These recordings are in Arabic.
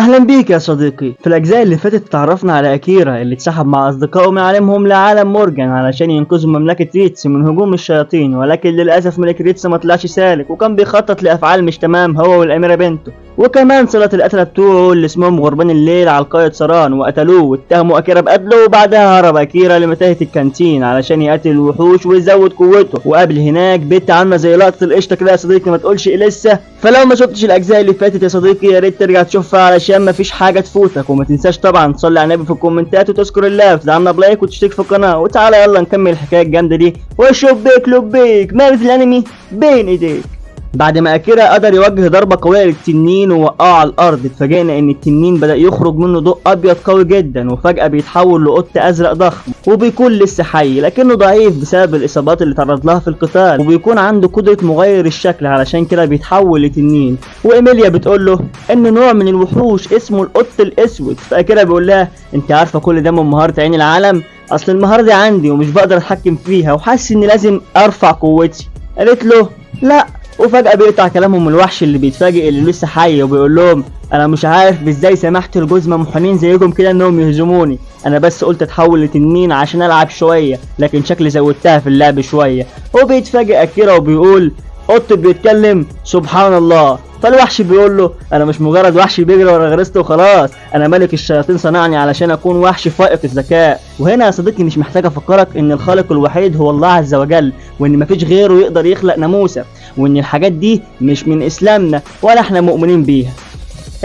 اهلا بيك يا صديقي. في الاجزاء اللي فاتت اتعرفنا على اكيرا اللي اتسحب مع اصدقائه من عالمهم لعالم مورجان علشان ينقذوا مملكة ريتس من هجوم الشياطين، ولكن للاسف ملك ريتس ما طلعش سالك وكان بيخطط لافعال مش تمام هو والاميرة بنته، وكمان صلة القتلة بتوعه اللي اسمهم غربان الليل على القائد سران وقتلوه واتهموا اكيرا بقتله، وبعدها هرب اكيرا لمتاهة الكانتين علشان يقتل الوحوش ويزود قوته، وقابل هناك بنت عاملة زي لقطة القشطة كده يا صديقي، ما تقولش إيه لسه. فلو ما شفتش الاجزاء اللي فاتت يا صديقي يا ريت ترجع تشوفها علشان مفيش حاجه تفوتك، وما تنساش طبعا تصلي على النبي في الكومنتات وتذكر الله وتدعمنا بلايك وتشترك في القناه. وتعالى يلا نكمل الحكايه الجامده دي. وشبيك لبيك مارد الانمي بين ايديك. بعد ما اكيرا قدر يوجه ضربه قويه للتنين ووقعه على الارض، اتفاجئنا ان التنين بدا يخرج منه ضوء ابيض قوي جدا، وفجاه بيتحول لقط ازرق ضخم وبيكون لسه حي لكنه ضعيف بسبب الاصابات اللي تعرض لها في القتال، وبيكون عنده قدره مغير الشكل علشان كده بيتحول لتنين. وايميليا بتقول له ان نوع من الوحوش اسمه القط الاسود، فاكيرا بيقول لها انت عارفه كل ده من مهاره عين العالم؟ اصل المهاره دي عندي ومش بقدر اتحكم فيها وحاسس اني لازم ارفع قوتي. قالت له لا، وفجأة بيقطع كلامهم الوحش اللي بيتفاجئ اللي لسه حي وبيقول لهم انا مش عارف ازاي سمحت لجزمة محنين زيكم كده انهم يهزموني، انا بس قلت اتحول لتنين عشان العب شوية لكن شكلي زودتها في اللعب شوية. وبيتفاجئ اكيرا وبيقول قط بيتكلم سبحان الله. فالوحش بيقول له انا مش مجرد وحش بيجري ورا غريزته وخلاص، انا ملك الشياطين صنعني علشان اكون وحش فائق الذكاء. وهنا يا صديقي مش محتاج افكرك ان الخالق الوحيد هو الله عز وجل، وان مفيش غيره يقدر يخلق ناموسة، وان الحاجات دي مش من اسلامنا ولا احنا مؤمنين بيها.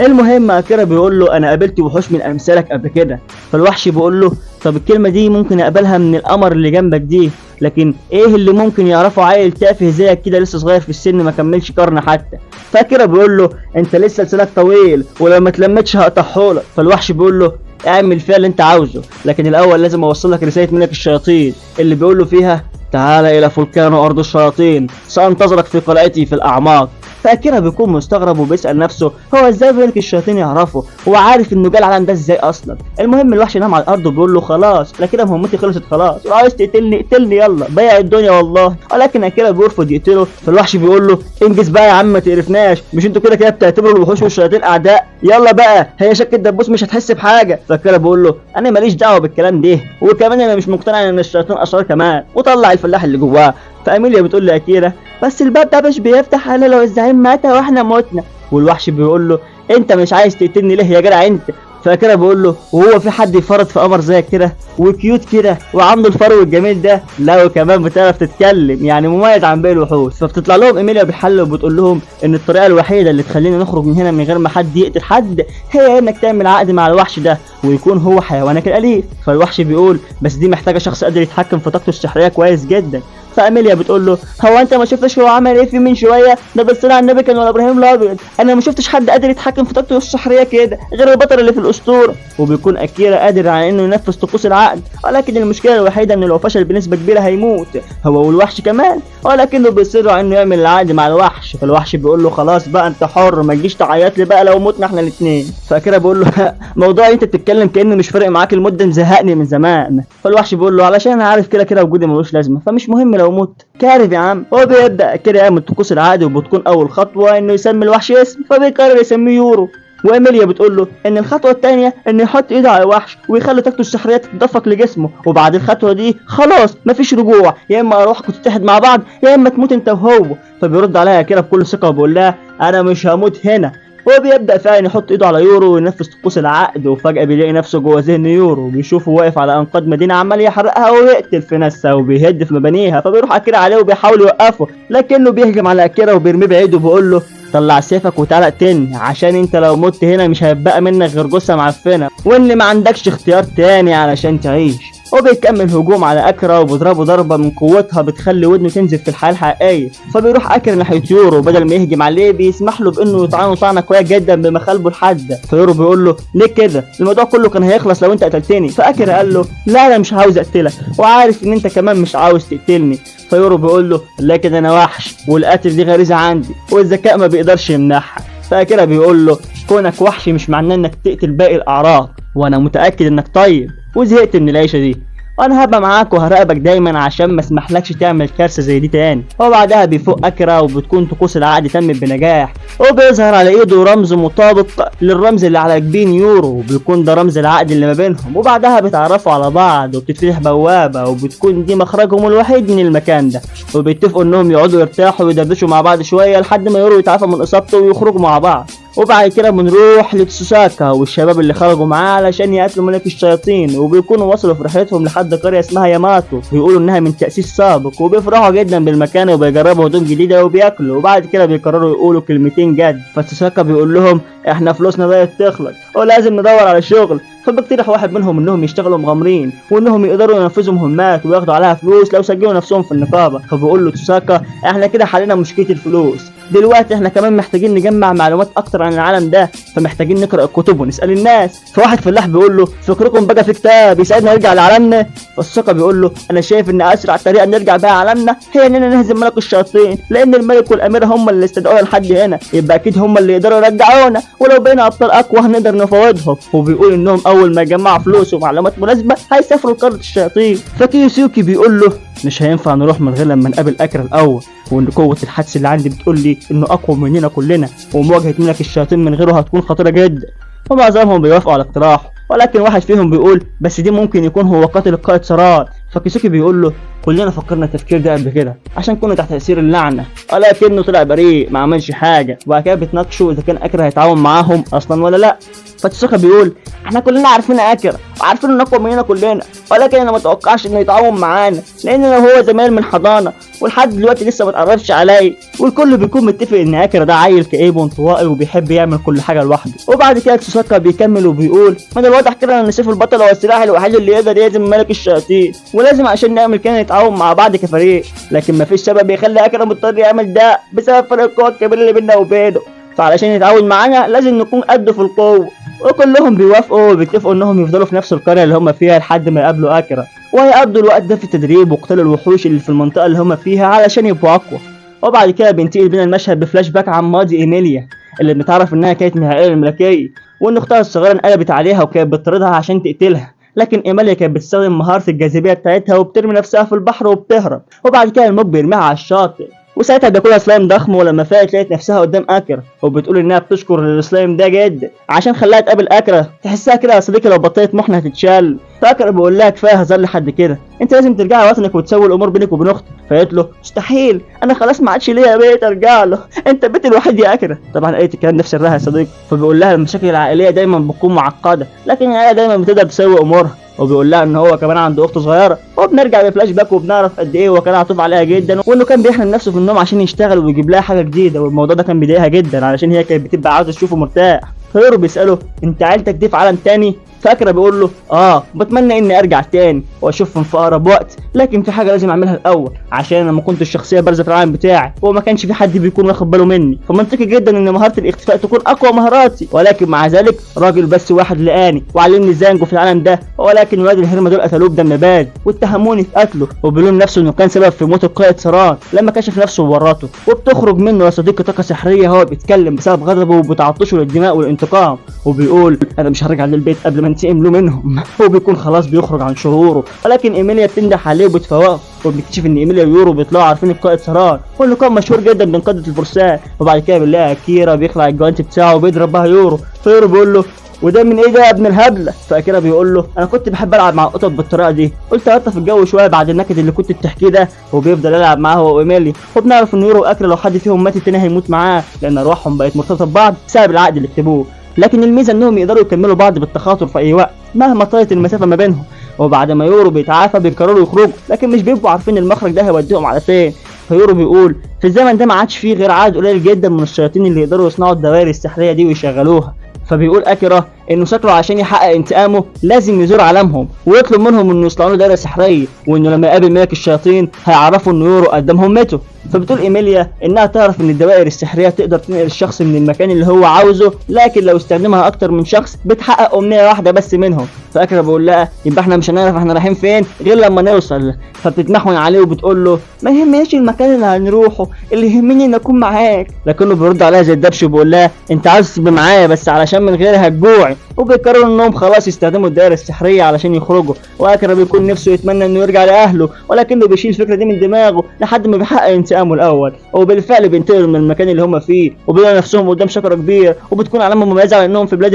المهم اكيرا بيقول له انا قابلت وحوش من امثالك قبل كده. فالوحش بيقول له طب الكلمه دي ممكن اقبلها من القمر اللي جنبك دي، لكن ايه اللي ممكن يعرفه عيل تافه زيك كده لسه صغير في السن ما كملش قرن حتى؟ فاكيرا بيقول له انت لسه لسانك طويل ولو ما تلمتش هقطعهولك. فالوحش بيقول له اعمل فيها اللي انت عاوزه، لكن الاول لازم اوصل لك رساله ملك الشياطين اللي بيقول له فيها تعال الى فولكان ارض الشياطين سانتظرك في قلعتي في الاعماق. فاكيرا بيكون مستغرب وبيسال نفسه هو ازاي ملك الشياطين يعرفه، هو عارف انه جه العالم ده ازاي اصلا. المهم الوحش نام على الارض وبيقول له خلاص لا كده مهمتي خلصت خلاص، لو عايز تقتلني اقتلني يلا بيع الدنيا والله. ولكن اكيرا بيرفض يقتله. فالوحش بيقول له انجز بقى يا عم ما تقرفناش، مش انتوا كده كده بتعتبروا الوحوش والشياطين اعداء، يلا بقى هي شكه دبوس مش هتحس بحاجه. فاكيرا بيقول له انا ماليش دعوه بالكلام ده، وكمان انا مش مقتنع ان الشياطين اشرار كمان، وطلع الفلاح اللي جواه. فاميليا بتقول لاكيرا بس الباب ده مش بيفتح الا لو الزعيم مات واحنا متنا. والوحش بيقول له انت مش عايز تقتلني ليه يا جدع انت؟ فاكيرا بيقول له وهو في حد يفرط في قمر زيك كده وكيوت كده وعنده الفرو الجميل ده؟ لا وكمان بتعرف تتكلم، يعني مميز عن باقي الوحوش. فبتطلع لهم ايميليا بحل وبتقول لهم ان الطريقه الوحيده اللي تخلينا نخرج من هنا من غير ما حد يقتل حد هي انك تعمل عقد مع الوحش ده ويكون هو حيوانك الاليف. فالوحش بيقول بس دي محتاجه شخص قادر يتحكم في طاقته السحريه كويس جدا. فاميليا بتقول له هو انت ما شفتش هو عمل ايه في من شويه؟ ده بالصلاه على النبي كان ولا ابراهيم الابيض، انا ما شفتش حد قادر يتحكم في طاقته السحريه كده غير البطل اللي في الاسطوره. وبيكون اكيرا قادر على انه ينفذ طقوس العقد، ولكن المشكله الوحيده انه لو فشل بنسبه كبيره هيموت هو والوحش كمان، ولكنه بيصر على انه يعمل العقد مع الوحش. فالوحش بيقول له خلاص بقى انت حر، ما تجيش تعيط لي بقى لو متنا احنا الاثنين. فاكيرا بيقول له موضوع انت بتتكلم كانه مش فارق معاك المده مزهقني من زمان. فالوحش بيقول له علشان انا عارف كده كده وجودي ملوش لازمه فمش مهم لو مت. كارف يا عم. هو بيبدا كده يعمل طقوس العقد وبتكون اول خطوه انه يسمي الوحش اسم، فبيقرر يسميه يورو. وإيميليا بتقول له ان الخطوه الثانيه انه يحط ايده على الوحش ويخلي طاقته السحريه تتدفق لجسمه، وبعد الخطوه دي خلاص مفيش رجوع، يا اما ارواحكم تتحد مع بعض يا اما تموت انت وهو. فبيرد عليها كده بكل ثقه وبيقول لها انا مش هموت هنا. هو بيبدا فعلا يحط ايده على يورو وينفذ طقوس العقد، وفجاه بيلاقي نفسه جوه ذهن يورو، بيشوفه واقف على انقاض مدينه عمال يحرقها ويقتل في ناسها وبيهد في مبانيها. فبيروح اكيرا عليه وبيحاول يوقفه لكنه بيهجم على اكيرا وبيرميه بعيد وبيقول له طلع سيفك وتعالى اقتلني عشان انت لو مت هنا مش هيبقى منك غير جثه معفنه، وان ما عندكش اختيار تاني علشان تعيش. وبيكمل هجوم على اكيرا وبيضربه ضربه من قوتها بتخلي ودنه تنزل في الحياه الحقيقيه. فبيروح اكيرا ناحيه يورو وبدل ما يهجم عليه بيسمح له بانه يطعنه طعنه قويه جدا بمخالبه الحاده. فيورو بيقول له ليه كده؟ الموضوع كله كان هيخلص لو انت قتلتني. فاكيرا قال له لا انا مش عاوز اقتلك وعارف ان انت كمان مش عاوز تقتلني. فيورو بيقول له لكن انا وحش والقتل دي غريزه عندي والذكاء ما بيقدرش يمنعها. فاكيرا بيقول له كونك وحش مش معناه انك تقتل باقي الاعراض، وانا متاكد انك طيب وزهقت من العيشه دي. وانا هبقى معاك وهراقبك دايما عشان ما اسمحلكش تعمل كارثه زي دي تاني. وبعدها بيفوق اكيرا وبتكون طقوس العقد تمت بنجاح، وبيظهر على ايده رمز مطابق للرمز اللي على جبين يورو، وبيكون ده رمز العقد اللي ما بينهم. وبعدها بيتعرفوا على بعض وبتتفتح بوابه وبتكون دي مخرجهم الوحيد من المكان ده، وبيتفقوا انهم يقعدوا يرتاحوا ويدردشوا مع بعض شويه لحد ما يورو يتعافى من اصابته ويخرجوا مع بعض. وبعد كده بنروح لتسوساكا والشباب اللي خرجوا معاه علشان يقتلوا ملك الشياطين، وبيكونوا وصلوا في رحلتهم لحد قرية اسمها ياماتو، بيقولوا انها من تأسيس سابق، وبيفرحوا جدا بالمكان وبيجربوا هدوم جديدة وبياكلوا. وبعد كده بيقرروا يقولوا كلمتين جد، فتسوساكا بيقول لهم احنا فلوسنا بدأت تخلص ولازم ندور على شغل، فبيقترح واحد منهم انهم يشتغلوا مغامرين وانهم يقدروا ينفذوا مهمات وياخدوا عليها فلوس لو سجلوا نفسهم في النقابة. فبيقول له تسوساكا احنا كده حلينا مشكلة الفلوس، دلوقتي احنا كمان محتاجين نجمع معلومات اكتر عن العالم ده، فمحتاجين نقرا الكتب ونسال الناس. فواحد فلاح بيقول له فكركم بقى في كتاب يساعدنا نرجع لعالمنا؟ فالساقة بيقول له انا شايف ان اسرع طريقه نرجع بيها عالمنا هي اننا نهزم ملك الشياطين، لان الملك والاميره هم اللي استدعونا لحد هنا، يبقى اكيد هم اللي يقدروا يرجعونا، ولو بقينا ابطال اقوى هنقدر نفاوضهم. وبيقول انهم اول ما يجمعوا فلوس ومعلومات مناسبه هيسافروا لقاره الشياطين. فكيوسوكي بيقول له مش هينفع نروح من غير لما نقابل اكيرا الاول، وان قوه الحدس اللي عندي بتقول لي انه اقوى مننا كلنا، ومواجهه ملك الشياطين من غيره هتكون خطيره جدا. ومعظمهم بيوافقوا على اقتراحه، ولكن واحد فيهم بيقول بس دي ممكن يكون هو قاتل القائد سرار. فكيوسوكي بيقول له كلنا فكرنا التفكير ده قبل كده عشان كنا تحت تاثير اللعنه، ولكنه طلع بريء ما عملش حاجه. وبعد كده بيتناقشوا اذا كان اكيرا هيتعاون معاهم اصلا ولا لا. فتسوكا بيقول احنا كلنا عارفين اكيرا وعارفين انه اقوى مننا كلنا، ولكن انا ما اتوقعش انه يتعاون معانا، لان هو زمان من حضانه ولحد دلوقتي لسه ما اتعرفش عليا. والكل بيكون متفق ان اكيرا ده عيل كئيب وانطوائي وبيحب يعمل كل حاجه لوحده. وبعد كده تسوكا بيكمل وبيقول من الواضح كده ان سيف البطل هو السلاح الوحيد اللي يقدر يهزم ملك الشياطين، ولازم عشان نعمل كده نتعاون مع بعض كفريق، لكن مفيش سبب يخلي اكيرا مضطر يعمل ده بسبب فرق القوه الكبير اللي بيننا وبينه، فعلشان يتعاون معانا لازم نكون قده في القوه. وكلهم بيوافقوا وبيتفقوا انهم يفضلوا في نفس القريه اللي هم فيها لحد ما يقابلوا اكيرا، وهيقضوا الوقت ده في التدريب وقتال الوحوش اللي في المنطقه اللي هم فيها علشان يبقوا اقوى. وبعد كده بينتقل بينا المشهد بفلاش باك عن ماضي ايميليا اللي بنتعرف انها كانت من العائله الملكيه، وان اختها الصغيره انقلبت عليها وكانت بتطاردها عشان تقتلها، لكن ايميليا كانت بتستخدم مهاره الجاذبيه بتاعتها وبترمي نفسها في البحر وبتهرب. وبعد كده الموج بيرميها على الشاطئ، وساعتها بياكلها سلايم ضخم، ولما فاقت لقيت نفسها قدام اكيرا وبتقول انها بتشكر السلايم ده جدا عشان خلاها تقابل اكيرا، تحسها كده يا صديقي لو بطلت محنه هتتشال. فاكيرا بيقول لها كفايه هزار لحد كده، انت لازم ترجعي وطنك وتسوي الامور بينك وبين اختك. فقالت له مستحيل، انا خلاص ما عادش ليا بيت ارجع له، انت البيت الوحيد يا اكيرا. طبعا قالت الكلام ده في سرها يا صديقي. فبيقول لها المشاكل العائليه دايما بتكون معقده، لكن العائله دايما بتقدر تسوي امورها. وبيقول لها ان هو كمان عنده اخت صغيره، وبنرجع بفلاش باك وبنعرف قد ايه هو كان عاطف عليها جدا، وانه كان بيحرم نفسه في النوم عشان يشتغل ويجيب لها حاجه جديده، والموضوع ده كان بيضايقها جدا علشان هي كانت بتبقى عاوزه تشوفه مرتاح. فيورو بيساله انت عيلتك دي في عالم تاني؟ فاكرة بيقول له بتمنى اني ارجع تاني واشوفهم في اقرب وقت، لكن في حاجه لازم اعملها الاول عشان انا ما كنتش شخصيه بارزه في العالم بتاعي وما كانش في حد بيكون واخد باله مني، فمنطقي جدا ان مهاره الاختفاء تكون اقوى مهاراتي، ولكن مع ذلك راجل بس واحد لقاني وعلمني ازاي انجو في العالم ده، ولكن ولاد الهرمه دول قتلوه بدم بارد واتهموني في قتله، وبيلوم نفسه انه كان سبب في موت القائد سران لما كشف نفسه وورطه. وبتخرج منه يا صديقي طاقه سحريه هو بيتكلم بسبب غضبه وبتعطشه للدماء والانتقام، وبيقول انا مش هرجع للبيت قبل ما انتقم له منهم. هو بيكون خلاص بيخرج عن شروره، ولكن ايميليا بتنده عليه وبتفوقه، وبنكتشف ان ايميليا ويورو بيطلعوا عارفين القائد سران، وانه كان مشهور جدا بين قاده الفرسان. وبعد كده بنلاقي اكيرا بيخلع الجوانت بتاعه وبيضرب بها يورو، فيورو بيقول له وده من ايه ده يا ابن الهبله؟ فاكيرا بيقول له انا كنت بحب العب مع القطط بالطريقه دي، قلت الطف الجو شويه بعد النكد اللي كنت بتحكيه ده. وبيفضل يلعب معاه هو وايميليا، وبنعرف ان يورو واكيرا لو حد فيهم مات التاني هيموت معاه لان ارواحهم بقت مرتبطه ببعض بسبب العقد اللي كتبوه، لكن الميزه انهم يقدروا يكملوا بعض بالتخاطر في اي وقت مهما طالت المسافه ما بينهم. وبعد ما يورو بيتعافى بيقرروا يخرجوا، لكن مش بيبقوا عارفين المخرج ده هيوديهم على فين. فيورو بيقول في الزمن ده ما عادش فيه غير عدد قليل جدا من الشياطين اللي يقدروا يصنعوا الدوائر السحريه دي ويشغلوها. فبيقول اكيرا انه شكله عشان يحقق انتقامه لازم يزور عالمهم ويطلب منهم انه يصنعوا له دايره سحريه، وانه لما يقابل ملك الشياطين هيعرفوا ان يورو قدم همته. فبتقول ايميليا انها تعرف ان الدوائر السحريه تقدر تنقل الشخص من المكان اللي هو عاوزه، لكن لو استخدمها اكتر من شخص بتحقق امنيه واحده بس منهم. فاكيرا بيقول لها يبقى احنا مش هنعرف احنا رايحين فين غير لما نوصل. فبتتمحون عليه وبتقول له ما يهمنيش المكان اللي هنروحه، اللي يهمني ان اكون معاك. لكنه بيرد عليها زي الدبش وبيقول لها انت عاوز تبقى معايا بس علشان من غيري هتجوعي، وبيقرروا انهم خلاص يستخدموا الدائره السحريه علشان يخرجوا. واكرا بيكون نفسه يتمنى انه يرجع لاهله، ولكنه بيشيل الفكره دي من دماغه لحد ما بيحقق انتقامه الاول. وبالفعل بينتقلوا من المكان اللي هم فيه وبيلاقوا نفسهم قدام شجره كبيره وبتكون علامه مميزه على انهم في بلاد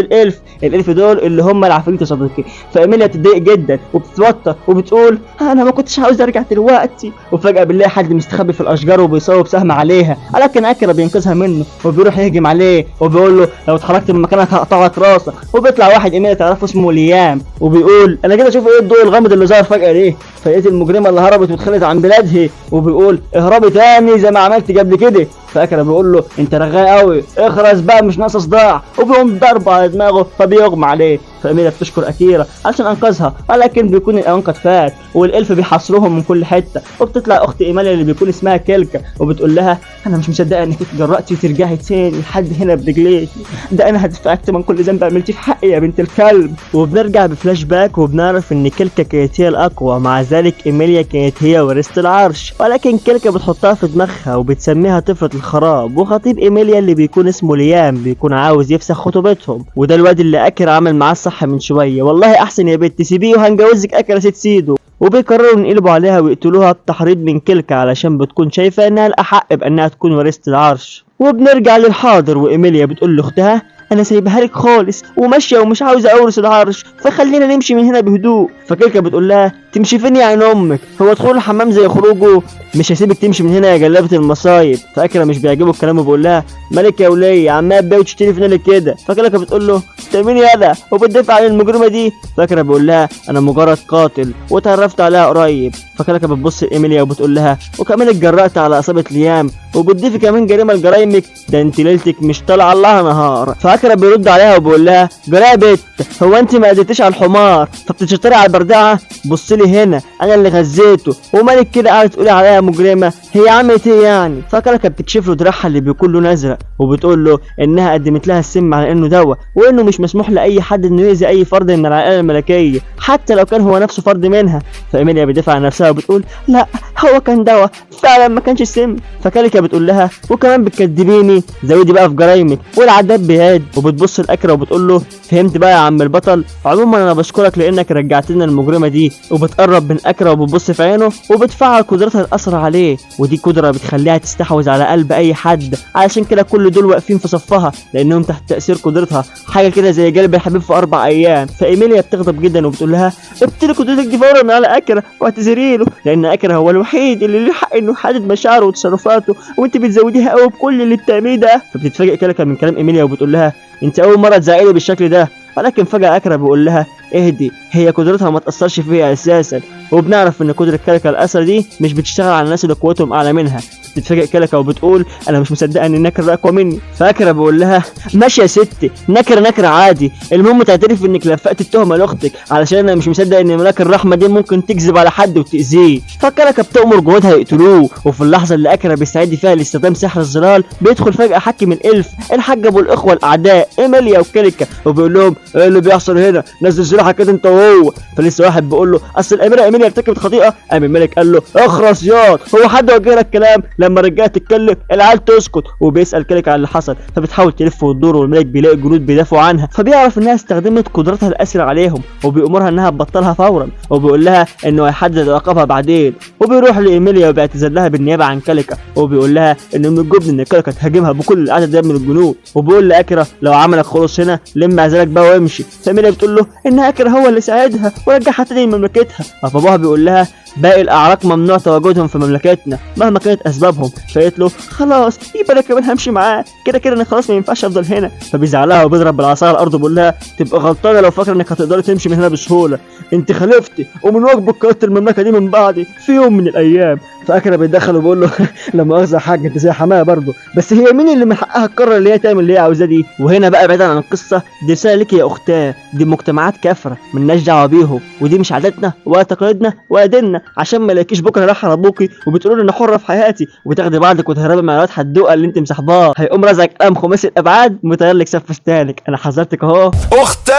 الالف دول اللي هم العفاريت يا صديقي. فايميليا بتتضايق جدا وبتتوتر وبتقول انا ما كنتش عاوز ارجع دلوقتي. وفجاه بنلاقي حد مستخبي في الاشجار وبيصوب سهم عليها، ولكن اكرا بينقذها منه وبيروح يهجم عليه وبيقول له لو اتحركت من مكانك هقطع لك راسك. وبيطلع واحد ايميليا تعرفه اسمه ليام وبيقول انا كده اشوف ايه الضوء الغامض اللي ظهر فجاه ليه. فلقيت المجرمه اللي هربت واتخلت عن بلادها وبيقول اهربي تاني زي ما عملت قبل كده. فاكرا بيقول له انت رغاي قوي اخرس بقى مش ناقص صداع، وبيقوم ضربه على دماغه فبيغمى عليه. فايميليا بتشكر اكيرا علشان انقذها، ولكن بيكون الاوان قد فات والالف بيحاصروهم من كل حته. وبتطلع اخت ايميليا اللي بيكون اسمها كيلكا وبتقول لها انا مش مصدقه انك اتجرأتي وترجعي تاني لحد هنا برجليكي، ده انا هدفعك من كل ذنب عملتيه في حقي يا بنت الكلب. وبنرجع بفلاش باك وبنعرف ان كيلكا كانت هي الاقوى، مع ذلك ايميليا كانت هي ورثة العرش، ولكن كيلكا بتحطها في دماغها وبتسميها طفلة الخراب. وخطيب ايميليا اللي بيكون اسمه ليام بيكون عاوز يفسخ خطوبتهم، وده الواد اللي اكرا عمل معاه الصح من شويه. والله احسن يا بنت سيبيه وهنجوزك اكرا ست سيدو. وبيقرروا ينقلبوا عليها ويقتلوها بتحريض من كيلكا علشان بتكون شايفه انها الاحق بانها تكون ورثة العرش. وبنرجع للحاضر وايميليا بتقول لاختها انا سايبها لك خالص وماشيه ومش عاوزه اورث العرش، فخلينا نمشي من هنا بهدوء. فكيلكا بتقول لها تمشي فين يا عين امك، هو دخول الحمام زي خروجه، مش هسيبك تمشي من هنا يا جلابه المصايب. فاكره مش بيعجبه الكلام وبيقول لها مالك يا وليه عمال تبيع وتشتري فينا كده. فكيلكا بتقول له انت مين يالا وبتدافع عن المجرمه دي. فاكره بيقول لها انا مجرد قاتل واتعرفت عليها قريب. فكيلكا بتبص لايميليا وبتقول لها وكمان اتجرأت على اصابه ليام وبتضيفي كمان جريمه لجرايمك، ده انت ليلتك مش طالعه الله نهار. فاكره بيرد عليها وبيقول لها جرى يا بت هو انت ما قدرتيش على الحمار فبتشتري على البردعه، بص لي هنا انا اللي غزيته ومالك كده قاعده تقولي عليها مجرمه، هي عملت ايه يعني. فكيلكا بتكشف له دراعها اللي بيكون لونه ازرق وبتقول له انها قدمت لها السم على انه دواء، وانه مش مسموح لاي حد انه يؤذي اي فرد من العائله الملكيه حتى لو كان هو نفسه فرد منها. فايميليا بتدافع عن نفسها وبتقول لا هو كان دواء فعلا ما كانش سم. فكيلكا بتقول لها وكمان بتكدبيني زودي بقى في جرايمك والعذاب بيهاد. وبتبص لاكرا وبتقول له فهمت بقى يا عم البطل، عموما انا بشكرك لانك رجعت لنا المجرمه دي. وبتقرب من اكرا وبتبص في عينه وبتفعل قدرتها الاسرى عليه، ودي قدره بتخليها تستحوذ على قلب اي حد، علشان كده كل دول واقفين في صفها لانهم تحت تاثير قدرتها، حاجه كده زي قلب الحبيب في 4 ايام. فايميليا بتغضب جدا وبتقول لها ابتلي قدرتك دي فورا من على اكرا واعتذري له، لان اكرا هو الوحيد اللي له حق انه يحدد مشاعره وتصرفاته وانت بتزوديها قوي بكل اللي بتعمليه ده. فبتتفاجئ كيلكا من كلام ايميليا وبتقول لها انت اول مره تزعلي بالشكل ده، ولكن فجاه اكرا بيقول لها اهدي هي قدرتها ما تاثرش فيها اساسا. وبنعرف ان قدره كيلكا الاسرى دي مش بتشتغل على الناس اللي قوتهم اعلى منها. بتتفاجئ كيلكا وبتقول انا مش مصدقه ان النكر اقوى مني. فاكره بقول لها ماشي يا ستي نكر عادي، المهم تعترف انك لفقت التهمه لاختك علشان انا مش مصدق ان ملاك الرحمه دي ممكن تكذب على حد وتاذيه. فكيلكا بتامر جهودها يقتلوه، وفي اللحظه اللي اكرا بيستعد فيها لاستخدام سحر الظلال بيدخل فجاه حاكم الالف الحاج ابو الاخوه الاعداء ايميليا وكيلكا وبيقول لهم ايه اللي بيحصل هنا، نزل سلاحك كده انت وهو. فلسه واحد بيقول له اصل الاميره ايميليا ارتكبت خطيئه، قام الملك قال له اخرس ياض هو حد وجه لك كلام، لما رجعت تتكلم العيال تسكت. وبيسال كيلكا على اللي حصل، فبتحاول تلف وتدور والملك بيلاقي جنود بيدافعوا عنها، فبيعرف انها استخدمت قدرتها الاسرى عليهم وبيامرها انها تبطلها فورا، وبيقول لها انه هيحدد عقابها بعدين. وبيروح لايميليا وبيعتذر لها بالنيابه عن كيلكا وبيقول لها انه من الجبن ان كيلكا تهاجمها بكل العدد ده من الجنود، وبيقول لاكرا لو عملك خلص هنا لم عزلك بقى وامشي. فايميليا بتقول له ان اكرا هو اللي ساعدها ورجعها تاني لمملكتها. فابوها بيقول لها باقي الاعراق ممنوع تواجدهم في مملكتنا مهما كانت اسبابهم. فقالت له خلاص يبقى انا كمان همشي معاه، كده انا خلاص ما ينفعش افضل هنا. فبيزعلها وبيضرب بالعصا على الارض وبيقول لها تبقى غلطانه لو فاكره انك هتقدري تمشي من هنا بسهوله، انت خلفتي ومن واجبك قياده المملكه دي من بعدي في يوم من الايام. فاكرا بيتدخل وبيقول له لا مؤاخذه يا حاج انت زي حماها برضه، بس هي مين اللي من حقها تقرر اللي هي تعمل اللي هي عاوزاه دي. وهنا بقى بعيدا عن القصه دي رساله ليكي يا اختاه، دي مجتمعات كافره مالناش دعوه بيهم، ودي مش عاداتنا ولا تقاليدنا ولا ديننا، عشان ما الاقيش بكره رايحه لابوكي وبتقولوا لي انا حره في حياتي وتاخدي بعضك وتهربي مع الواد حدوقه اللي انت مصاحباه، هيقوم رازعك قلم خماسي الابعاد ومطير لك سف فستانك. انا حذرتك اهو اختاه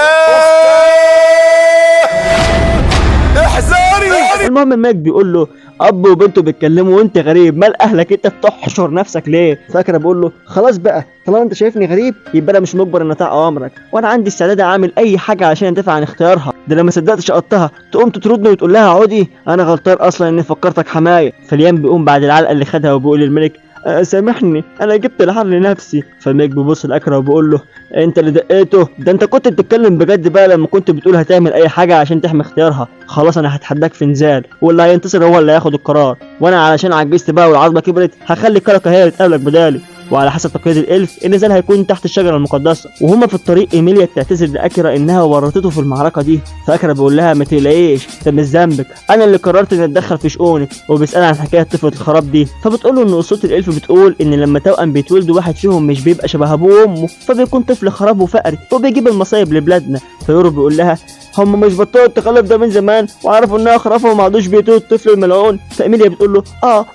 احذري. فالمهم ماك بيقول له اب وبنته بيتكلموا وانت غريب، مال اهلك انت بتحشر نفسك ليه؟ فاكره بيقول له خلاص بقى طالما انت شايفني غريب يبقى انا مش مجبر ان اطيع اوامرك، وانا عندي استعداد اعمل اي حاجه عشان ادافع عن اختيارها. ده لما صدقت شقطتها تقوم تطردني وتقول لها عودي، انا غلطان اصلا اني فكرتك حمايه. فليام بيقوم بعد العلقه اللي خدها وبيقول للملك سامحني انا جبت الحر لنفسي. فميك بيبص لاكرا وبيقول له انت اللي دقيته؟ ده انت كنت بتتكلم بجد بقى لما كنت بتقول هتعمل اي حاجه عشان تحمي اختيارها. خلاص انا هتحداك في نزال، واللي هينتصر هو اللي هياخد القرار، وانا علشان عجزت بقى والعظمه كبرت هخلي كركه هي اللي تقابلك بدالي. وعلى حسب تقليد الالف النزال هيكون تحت الشجره المقدسه. وهما في الطريق ايميليا بتعتذر لاكرا انها ورطته في المعركه دي، فاكرا بيقول لها ما تقلقيش ده مش ذنبك، انا اللي قررت اني اتدخل في شؤونك. وبيسالها عن حكايه طفله الخراب دي، فبتقول له ان اسطوره الالف بتقول ان لما توأم بيتولدوا واحد فيهم مش بيبقى شبه ابوه وامه، فبيكون طفل خراب وفقري وبيجيب المصايب لبلادنا. فيورو بيقول لها هم مش بطلوا التخلف ده من زمان وعرفوا انها خرافه وما عادوش بيقتلوا الطفل الملعون. فايميليا بتقول له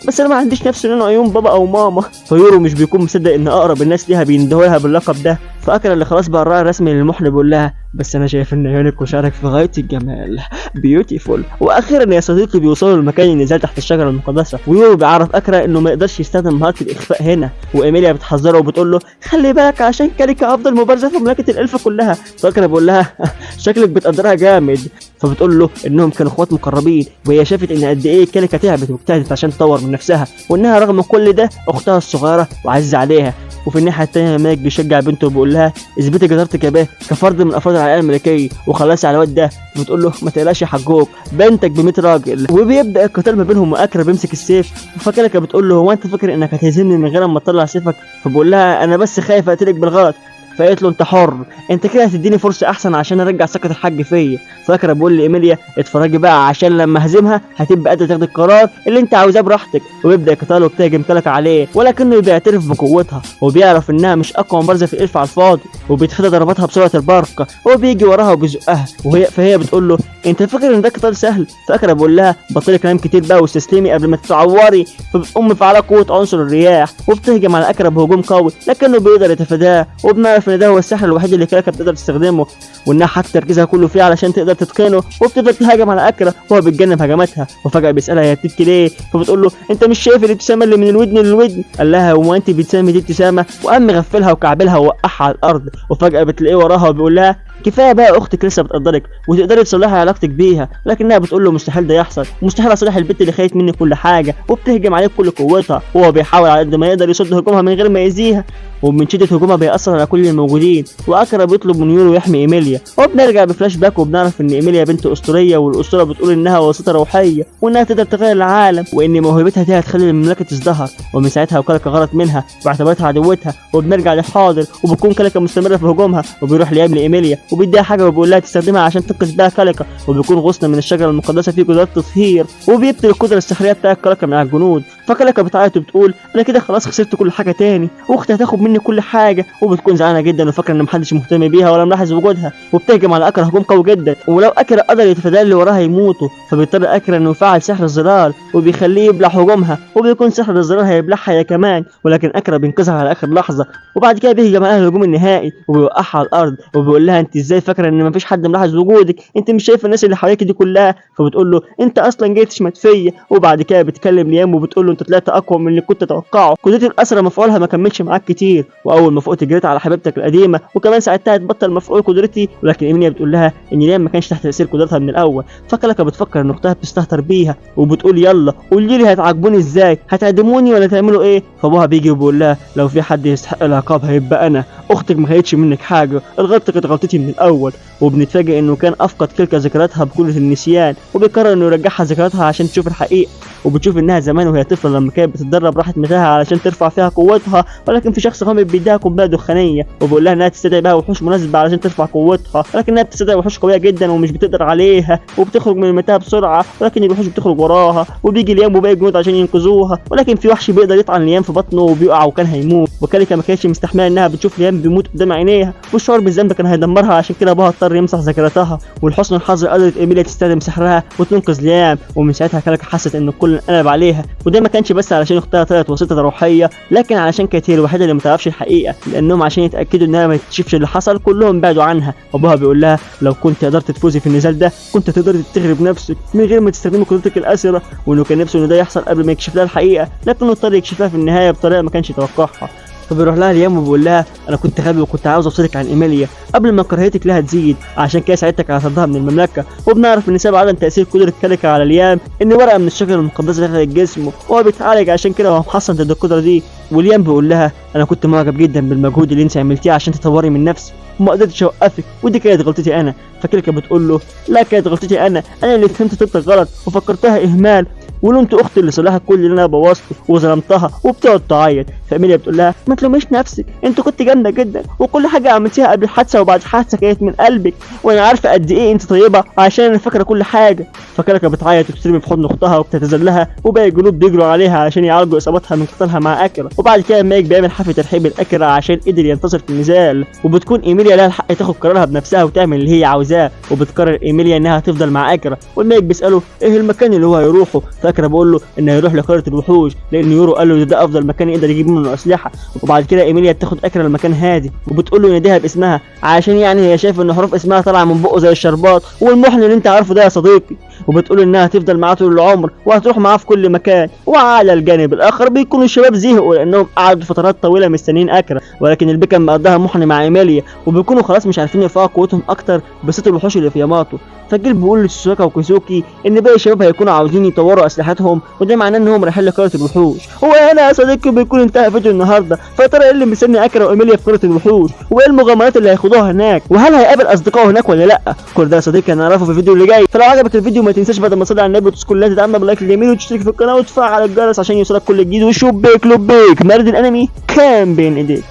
بس انا ما عنديش نفس لون عيون بابا او ماما. فيورو مش بيكون مصدق ان اقرب الناس ليها بيندهوا لها باللقب ده. فاكرا اللي خلاص بقى الراعي الرسمي للمحن بيقول لها بس انا شايف ان عيونك وشعرك في غايه الجمال بيوتيفول. واخيرا يا صديقي بيوصلوا لمكان النزال تحت الشجره المقدسه، ويورو بيعرف اكرا انه ما يقدرش يستخدم مهاره الاخفاء هنا. وايميليا بتحذره وبتقول له خلي بالك عشان كاريكا افضل مبارزه في مملكه الالف كلها. فاكرا بيقول لها شكلك بتقدرها جامد. فبتقول له انهم كانوا اخوات مقربين، وهي شافت ان قد ايه كاريكا تعبت واجتهدت عشان تطور من نفسها، وانها رغم كل ده اختها الصغيره وعز عليها. وفي الناحيه الثانيه ماك بيشجع بنته وبيقول لها اثبتي جدارتك يا باه كفرد من افراد العائله الملكيه وخلصي على الواد ده. بتقول له ما تقلقش يا حجوج بنتك ب 100 راجل. وبيبدا القتال ما بينهم، واكرا بيمسك السيف. فكركه بتقول له هو انت فاكر انك هتهزمني من غير ما تطلع سيفك؟ فبقول لها انا بس خايف اقتلك بالغلط. فقالت له انت حر، انت كده هتديني فرصه احسن عشان ارجع ثقه الحاج فيا. فاكره بقول لايميليا اتفرجي بقى عشان لما هزمها هتبقى قادره تاخد القرار اللي انت عاوزاه براحتك. ويبدا قتاله وبتهجم كلك عليه، ولكنه بيعترف بقوتها وبيعرف انها مش اقوى مبارزه في الالف على الفاضي، وبيتفادى ضرباتها بسرعه البرق وبيجي وراها وبيزقها. فهي بتقول له انت فاكر ان ده قتال سهل؟ فاكره بقول لها بطلي كلام كتير بقى واستسلمي قبل ما تتعوري. فبتقوم مفعله قوه عنصر الرياح وبتهجم على اكرا بهجوم قوي، لكنه بيقدر يتفاداه. وبنعرف ان ده هو السحر الوحيد اللي كراكا بتقدر تستخدمه، وانها حاطه تركيزها كله فيه علشان تقدر تتقنه. وبتفضل تهاجم على اكرا وهو بيتجنب هجماتها. وفجاه بيسالها هي بتبكي ليه؟ فبتقول له انت مش شايف الابتسامه اللي من الودن للودن؟ قال لها هو انت بتسمي دي ابتسامه؟ وقام مغفلها وكعبلها ووقعها على الارض. وفجاه بتلاقيه وراها وبيقول لها كفايه بقى اختك لسه بتقدرك وتقدري تصلحي علاقتك بيها. لكنها بتقول له مستحيل ده يحصل، مستحيل اصلح البنت اللي خايف مني كل حاجه. وبتهجم عليه بكل قوتها، وهو بيحاول على قد ما يقدر يصد هجومها من غير ما يأذيها، ومن شدة هجومها بيأثر على كل الموجودين. واكرا بيطلب من يورو يحمي ايميليا. وبنرجع بفلاش باك وبنعرف ان ايميليا بنت اسطوريه، والاسطوره بتقول انها وسيطه روحيه وانها تقدر تغير العالم، وان موهبتها دي هتخلي المملكه تزدهر. ومن ساعتها وكلكا غلط منها واعتبرتها عدوتها. وبنرجع للحاضر وبتكون كلكا مستمره في هجومها، وبيروح ليام لايميليا وبيديها حاجه وبيقول لها تستخدمها عشان تنقذ بيها كلكا. وبيكون غصن من الشجره المقدسه فيه قدرات تطهير، وبيبطل القدره السحريه بتاعت كلكا مع الجنود. فكلكا بتعيط وبتقول انا كده خلاص خسرت كل حاجه تاني، واختي هتاخد مني كل حاجه. وبتكون زعلانه جدا وفاكره ان محدش مهتم بيها ولا ملاحظ وجودها. وبتهجم على اكرا هجوم قوي جدا، ولو اكرا قدر يتفادى اللي وراها يموتوا. فبيضطر اكرا انه يفعل سحر الظلال وبيخليه يبلع هجومها، وبيكون سحر الظلال هيبلعها هي كمان، ولكن اكرا بينقذها على اخر لحظه. وبعد كده بيهجم عليها الهجوم النهائي وبيوقعها على الارض، وبيقول لها انت ازاي فاكره ان مفيش حد ملاحظ وجودك؟ انت مش شايفه الناس اللي حواليك دي كلها؟ فبتقول له انت اصلا جاي تشمت فيا. وبعد كده بتكلم ليام وبتقول له انت طلعت اقوى من اللي كنت اتوقعه، قدرتي الاسرى مفعولها ما كملش معاك كتير، واول ما فقت جريت على حبيبتك القديمه وكمان ساعدتها تبطل مفعول قدرتي. ولكن ايميليا بتقول لها ان ليام ما كانش تحت تاثير قدرتها من الاول. فكلكا بتفكر ان اختها بتستهتر بيها وبتقول يلا قولي لي هتعاقبوني ازاي؟ هتعدموني ولا تعملوا ايه؟ فابوها بيجي وبيقول لها لو في حد يستحق العقاب هيبقى انا، اختك ما خدتش منك حاجه، الغلطه كانت غلطتي من الاول. وبنتفاجئ انه كان افقد كلكا ذكرياتها بكل النسيان، وبيقرر انه يرجعها ذكرياتها عشان تشوف الحقيقه. وبتشوف انها زمان وهي طفله لما كانت بتتدرب راحت متاهه علشان ترفع فيها قوتها، ولكن في شخص غامض بيديها قنبله دخانيه وبيقول لها انها تستدعي بها وحوش مناسبه علشان ترفع قوتها، ولكنها بتستدعي وحوش قويه جدا ومش بتقدر عليها، وبتخرج من المتاهه بسرعه، ولكن الوحوش بتخرج وراها. وبيجي ليام وباقي الجنود عشان ينقذوها، ولكن في وحش بيقدر يطعن ليام في بطنه وبيقع وكان هيموت. وكاليكا ما كانتش مستحمله انها بتشوف ليام بيموت قدام عينيها، والشعور بالذنب كان هيدمرها، عشان كده ابوها اضطر يمسح ذاكرتها. ولحسن الحظ قدرت ايميليا تستخدم سحرها وتنقذ ليام. ومن ساعتها كاليكا حست ان الكل انقلب عليها، وده ما كانش بس علشان اختها طلعت وسيطه روحيه، لكن علشان كانت هي الوحيده اللي ما تعرفش الحقيقه، لانهم عشان يتاكدوا انها ما تكتشفش اللي حصل كلهم بعدوا عنها. ابوها بيقول لها لو كنت قدرت تفوزي في النزال ده كنت تقدري تفتخري بنفسك من غير ما تستخدمي قدرتك الاسره، وانه كان نفسه ان ده يحصل قبل ما يكشف لها الحقيقه، لكنه اضطر يكشف لها في النهايه بطريقه ما كانش يتوقعها. فبيروح لها ليام وبيقول لها انا كنت غبي وكنت عاوز افصلك عن ايميليا قبل ما كراهيتك لها تزيد، عشان كده ساعدتك على طردها من المملكه. وبنعرف ان سبب عدم تاثير قدره كاليكا على ليام ان ورقه من الشجره المقدسه دخلت جسمه وهو بيتعالج، عشان كده هو محصن ضد القدره دي. وليام بيقول لها انا كنت معجب جدا بالمجهود اللي انت عملتيه عشان تطوري من نفسك وما قدرتش اوقفك، ودي كانت غلطتي انا. فكاليكا بتقول له لا، كانت غلطتي انا اللي فهمت طيبتك غلط وفكرتها اهمال، ولومت اختي اللي صلحت كل اللي انا بوظته وظلمتها، وبتقعد تعيط. فاميليا بتقول لها ما تلوميش نفسك، انت كنت جامده جدا وكل حاجه عملتيها قبل الحادثه وبعد الحادثه كانت من قلبك، وانا عارفه قد ايه انت طيبه عشان انا فاكره كل حاجه. فكاليكا بتعيط وبترمي في حضن اختها وبتتذلها، وباقي الجنود بيجروا عليها عشان يعالجوا اصابتها من قتالها مع اكيرا. وبعد كده مايك بيعمل حفله ترحيب لاكيرا عشان قدر ينتصر في النزال، وبتكون ايميليا لها الحق تاخد قرارها بنفسها وتعمل اللي هي عاوزاه، وبتقرر ايميليا انها تفضل مع اكيرا. والمايك بيساله ايه المكان اللي هو هيروحه، فاكيرا بيقول له انه يروح لقاره الوحوش لان يورو قال له ده افضل مكان يقدر يجيب منه اسلحه. وبعد كده ايميليا بتاخد اكيرا المكان هادي وبتقول له يناديها باسمها، عشان يعني هي شايفه ان حروف اسمها طالعه من بقه زي الشربات والمحن اللي انت عارفه ده يا صديقي. وبتقول انها هتفضل معاه طول العمر وهتروح معاه في كل مكان. وعلى الجانب الاخر بيكونوا الشباب زهقوا لانهم قعدوا فترات طويله مستنيين اكيرا، ولكن البيكن مقضاها محن مع ايميليا وبيكونوا خلاص مش عارفين يرفعوا قوتهم اكتر بصوت الوحوش اللي في ياماتو. فالجيل بيقول لتسوكا وكوزوكي ان باقي الشباب هيكونوا عاوزين يطوروا اسلحتهم، وده معناه انهم رايحين لقاره الوحوش. وهنا يا صديقي بيكون انتهى فيديو النهارده. فيا ترى ايه اللي مستني اكيرا وايميليا في قاره الوحوش، وايه المغامرات اللي هيخوضوها هناك، وهل هيقابل اصدقائه هناك ولا لا؟ كل ده يا صديقي هنعرفه في الفيديو اللي جاي. فلو عجبك الفيديو ما تنساش بعد ما تصلي على النبي وتذكر لا تدعمنا بلايك الجميل وتشترك في القناه وتفعل الجرس عشان يوصلك كل جديد. وشوف بيك لوب بيك مرد الانمي كان بين ايديك.